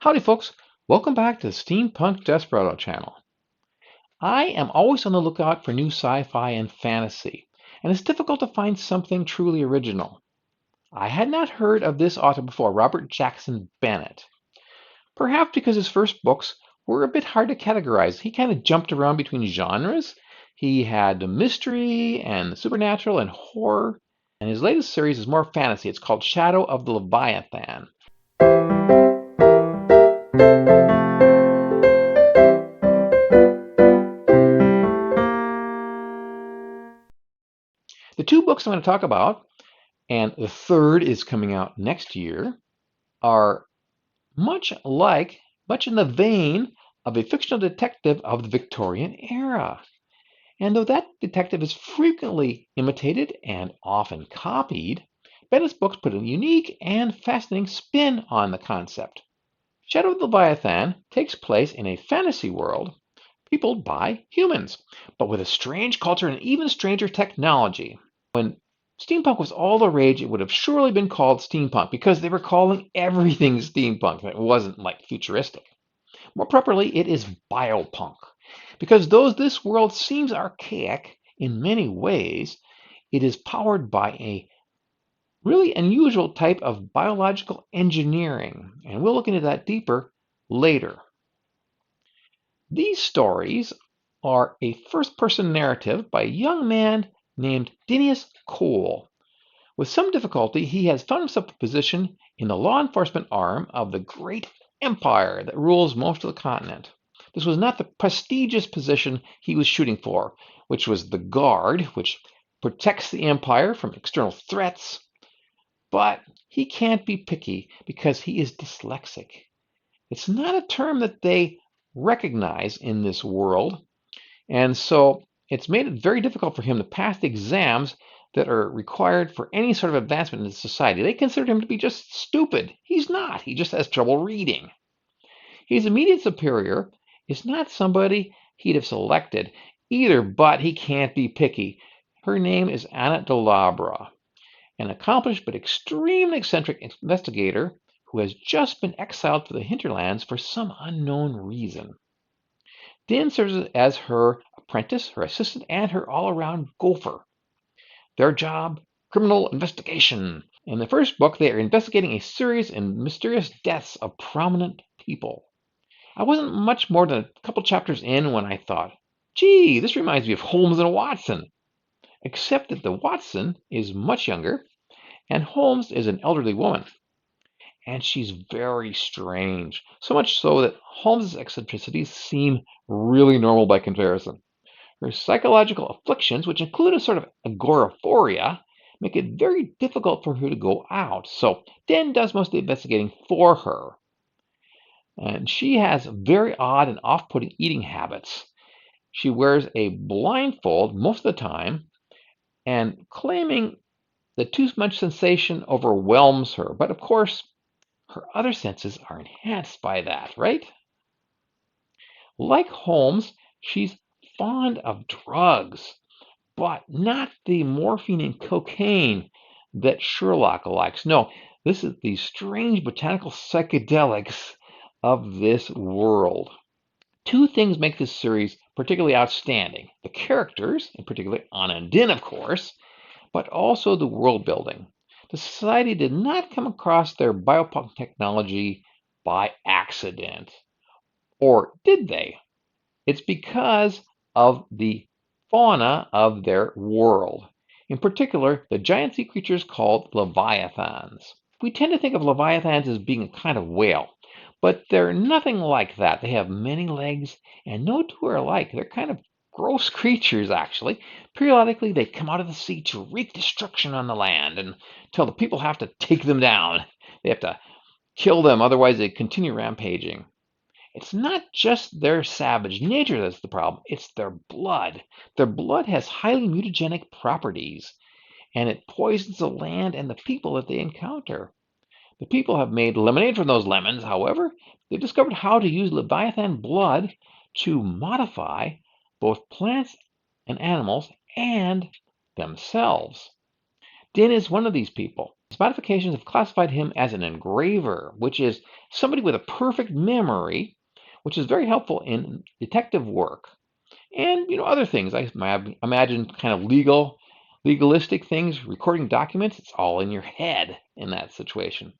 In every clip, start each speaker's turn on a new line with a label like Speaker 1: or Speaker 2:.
Speaker 1: Howdy, folks. Welcome back to the Steampunk Desperado channel. I am always on the lookout for new sci-fi and fantasy, and it's difficult to find something truly original. I had not heard of this author before, Robert Jackson Bennett. Perhaps because his first books were a bit hard to categorize. He kind of jumped around between genres. He had mystery and supernatural and horror, and his latest series is more fantasy. It's called Shadow of the Leviathan. The two books I'm going to talk about, and the third is coming out next year, are much in the vein of a fictional detective of the Victorian era. And though that detective is frequently imitated and often copied, Bennett's books put a unique and fascinating spin on the concept. Shadow of the Leviathan takes place in a fantasy world peopled by humans, but with a strange culture and even stranger technology. When steampunk was all the rage, it would have surely been called steampunk because they were calling everything steampunk. It wasn't like futuristic. More properly, it is biopunk. Because though this world seems archaic in many ways, it is powered by a really unusual type of biological engineering. And we'll look into that deeper later. These stories are a first-person narrative by a young man named Dennis Cole. With some difficulty, he has found himself a position in the law enforcement arm of the great empire that rules most of the continent. This was not the prestigious position he was shooting for, which was the guard, which protects the empire from external threats. But he can't be picky because he is dyslexic. It's not a term that they recognize in this world, and so it's made it very difficult for him to pass the exams that are required for any sort of advancement in society. They consider him to be just stupid. He's not. He just has trouble reading. His immediate superior is not somebody he'd have selected either, but he can't be picky. Her name is Anna Delabra, an accomplished but extremely eccentric investigator who has just been exiled to the hinterlands for some unknown reason. Din serves as her apprentice, her assistant, and her all-around gopher. Their job, criminal investigation. In the first book, they are investigating a series and mysterious deaths of prominent people. I wasn't much more than a couple chapters in when I thought, gee, this reminds me of Holmes and Watson, except that the Watson is much younger, and Holmes is an elderly woman. And she's very strange, so much so that Holmes's eccentricities seem really normal by comparison. Her psychological afflictions, which include a sort of agoraphoria, make it very difficult for her to go out. So Den does most of the investigating for her. And she has very odd and off-putting eating habits. She wears a blindfold most of the time and claiming that too much sensation overwhelms her. But of course, her other senses are enhanced by that, right? Like Holmes, she's fond of drugs, but not the morphine and cocaine that Sherlock likes. No, this is the strange botanical psychedelics of this world. Two things make this series particularly outstanding. The characters, in particular Anna and Din, of course, but also the world building. The society did not come across their biopunk technology by accident. Or did they? It's because of the fauna of their world. In particular, the giant sea creatures called Leviathans. We tend to think of Leviathans as being a kind of whale, but they're nothing like that. They have many legs, and no two are alike. They're kind of gross creatures, actually. Periodically, they come out of the sea to wreak destruction on the land until the people have to take them down. They have to kill them, otherwise they continue rampaging. It's not just their savage nature that's the problem, it's their blood. Their blood has highly mutagenic properties, and it poisons the land and the people that they encounter. The people have made lemonade from those lemons, however. They've discovered how to use Leviathan blood to modify both plants and animals and themselves. Din is one of these people. His modifications have classified him as an engraver, which is somebody with a perfect memory, which is very helpful in detective work. And other things. I imagine kind of legalistic things, recording documents. It's all in your head in that situation.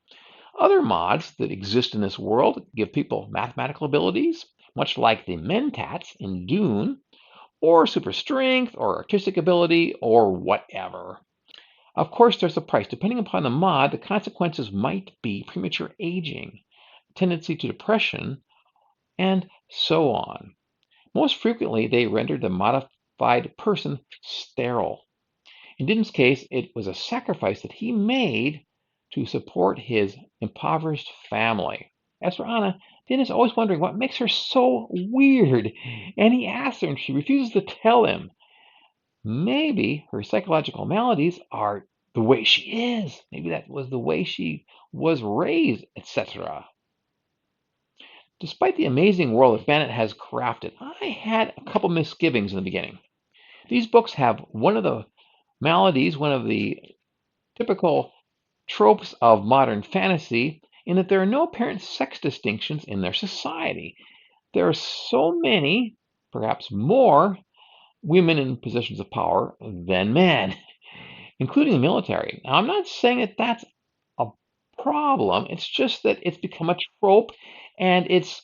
Speaker 1: Other mods that exist in this world give people mathematical abilities, much like the mentats in Dune, or super strength, or artistic ability, or whatever. Of course, there's a price. Depending upon the mod, the consequences might be premature aging, tendency to depression, and so on. Most frequently, they rendered the modified person sterile. In Din's case, it was a sacrifice that he made to support his impoverished family. As for Anna, Din is always wondering what makes her so weird, and he asks her and she refuses to tell him. Maybe her psychological maladies are the way she is. Maybe that was the way she was raised, etc. Despite the amazing world that Bennett has crafted, I had a couple misgivings in the beginning. These books have one of the maladies, one of the typical tropes of modern fantasy, in that there are no apparent sex distinctions in their society. There are so many, perhaps more, women in positions of power than men, including the military. Now, I'm not saying that that's a problem. It's just that it's become a trope, and it's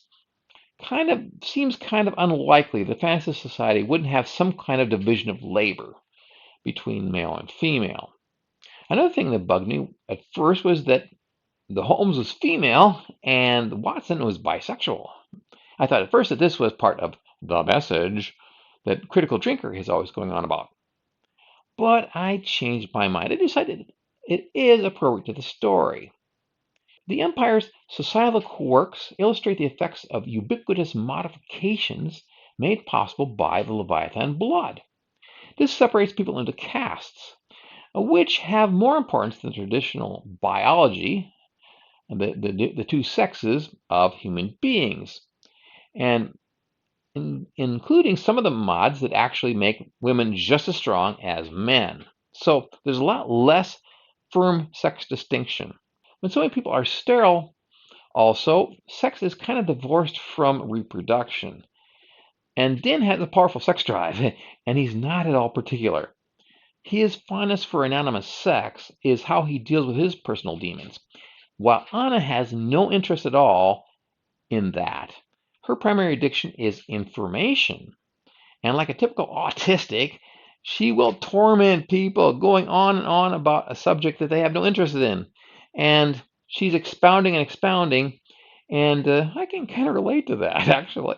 Speaker 1: kind of seems kind of unlikely the fantasy society wouldn't have some kind of division of labor between male and female. Another thing that bugged me at first was that the Holmes was female and Watson was bisexual. I thought at first that this was part of the message that Critical Drinker is always going on about. But I changed my mind. I decided it is appropriate to the story. The Empire's societal quirks illustrate the effects of ubiquitous modifications made possible by the Leviathan blood. This separates people into castes, which have more importance than traditional biology, the two sexes of human beings, and including some of the mods that actually make women just as strong as men. So there's a lot less firm sex distinction. When so many people are sterile, also, sex is kind of divorced from reproduction. And Din has a powerful sex drive, and he's not at all particular. His fondness for anonymous sex is how he deals with his personal demons, while Anna has no interest at all in that. Her primary addiction is information. And like a typical autistic, she will torment people going on and on about a subject that they have no interest in. And she's expounding and expounding, and I can kind of relate to that, actually.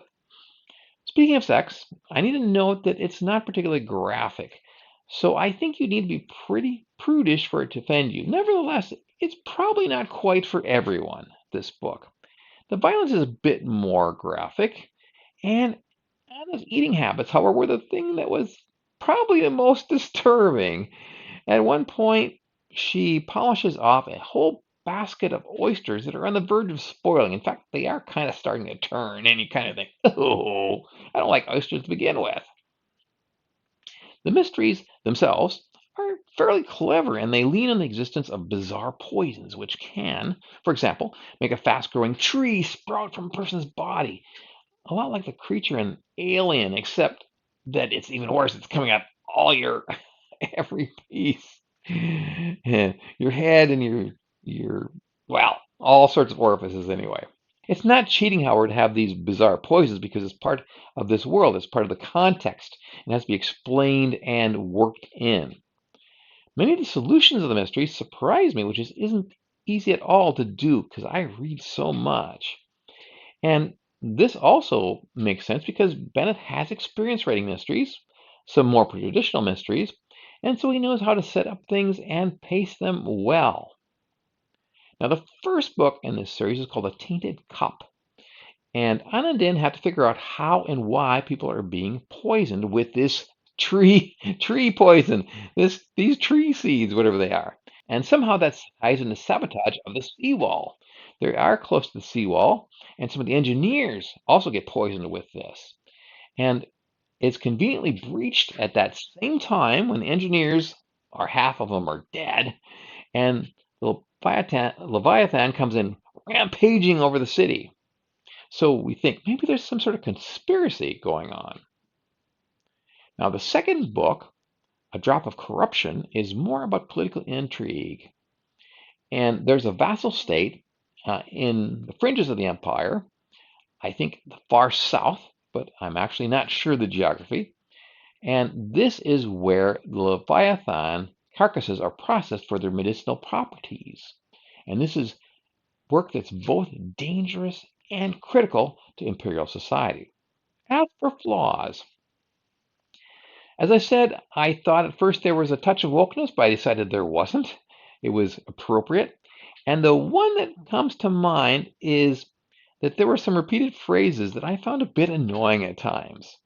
Speaker 1: Speaking of sex, I need to note that it's not particularly graphic, so I think you need to be pretty prudish for it to offend you. Nevertheless, it's probably not quite for everyone, this book. The violence is a bit more graphic, and Anna's eating habits, however, were the thing that was probably the most disturbing. At one point, she polishes off a whole basket of oysters that are on the verge of spoiling. In fact, they are kind of starting to turn, and you kind of think, oh, I don't like oysters to begin with. The mysteries themselves are fairly clever, and they lean on the existence of bizarre poisons, which can, for example, make a fast growing tree sprout from a person's body. A lot like the creature in Alien, except that it's even worse. It's coming out all your every piece. Your head and your well, all sorts of orifices anyway. It's not cheating, however, to have these bizarre poisons because it's part of this world. It's part of the context and has to be explained and worked in. Many of the solutions of the mysteries surprise me, which isn't easy at all to do because I read so much. And this also makes sense because Bennett has experience writing mysteries, some more traditional mysteries, and so he knows how to set up things and pace them well. Now, the first book in this series is called The Tainted Cup, and Anna and Din have to figure out how and why people are being poisoned with this tree poison, these tree seeds, whatever they are. And somehow that ties into sabotage of the seawall. They are close to the seawall, and some of the engineers also get poisoned with this. And it's conveniently breached at that same time when the engineers are half of them are dead, and Leviathan comes in rampaging over the city. So we think maybe there's some sort of conspiracy going on. Now, the second book, A Drop of Corruption, is more about political intrigue. And there's a vassal state in the fringes of the empire, I think the far south, but I'm actually not sure the geography. And this is where the Leviathan carcasses are processed for their medicinal properties. And this is work that's both dangerous and critical to imperial society. As for flaws, as I said, I thought at first there was a touch of wokeness, but I decided there wasn't. It was appropriate. And the one that comes to mind is that there were some repeated phrases that I found a bit annoying at times.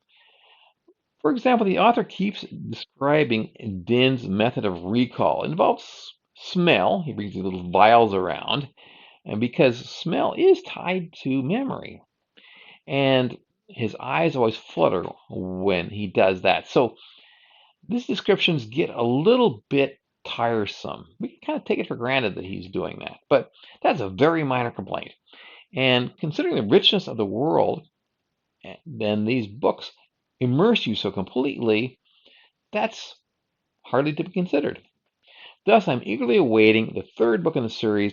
Speaker 1: For example, the author keeps describing Din's method of recall. It involves smell. He brings these little vials around, and because smell is tied to memory, and his eyes always flutter when he does that. So these descriptions get a little bit tiresome. We can kind of take it for granted that he's doing that, but that's a very minor complaint. And considering the richness of the world, then these books immerse you so completely, that's hardly to be considered. Thus, I'm eagerly awaiting the third book in the series,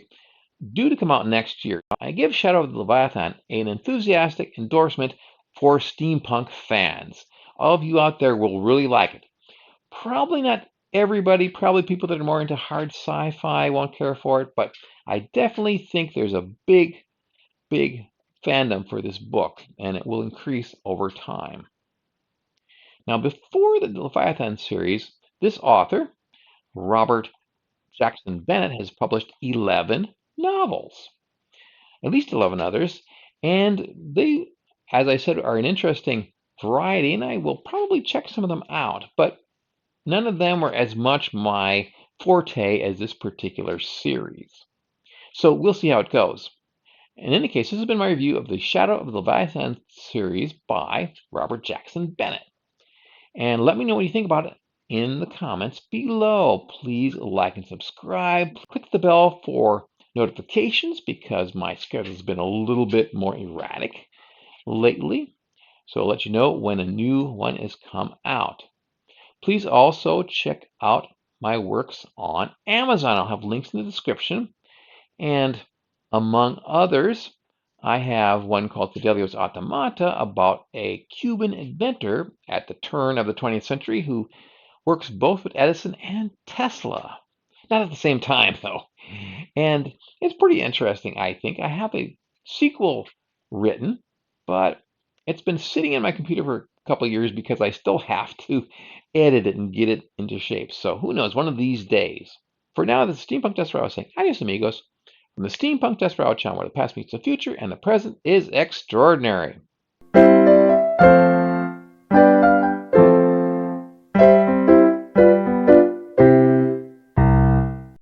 Speaker 1: due to come out next year. I give Shadow of the Leviathan an enthusiastic endorsement for steampunk fans. All of you out there will really like it. Probably not everybody, probably people that are more into hard sci-fi won't care for it, but I definitely think there's a big fandom for this book, and it will increase over time. Now, before the Leviathan series, this author, Robert Jackson Bennett, has published 11 novels, at least 11 others, and they, as I said, are an interesting variety, and I will probably check some of them out, but none of them were as much my forte as this particular series. So we'll see how it goes. In any case, this has been my review of the Shadow of the Leviathan series by Robert Jackson Bennett. And let me know what you think about it in the comments below. Please like and subscribe. Click the bell for notifications because my schedule has been a little bit more erratic lately. So I'll let you know when a new one is come out. Please also check out my works on Amazon. I'll have links in the description. And among others, I have one called Fidelios Automata about a Cuban inventor at the turn of the 20th century who works both with Edison and Tesla. Not at the same time, though. And it's pretty interesting, I think. I have a sequel written, but it's been sitting in my computer for a couple of years because I still have to edit it and get it into shape. So who knows, one of these days. For now, this is Steampunk Desperado saying adios, amigos. From the Steampunk Desperado channel, where the past meets the future and the present is extraordinary.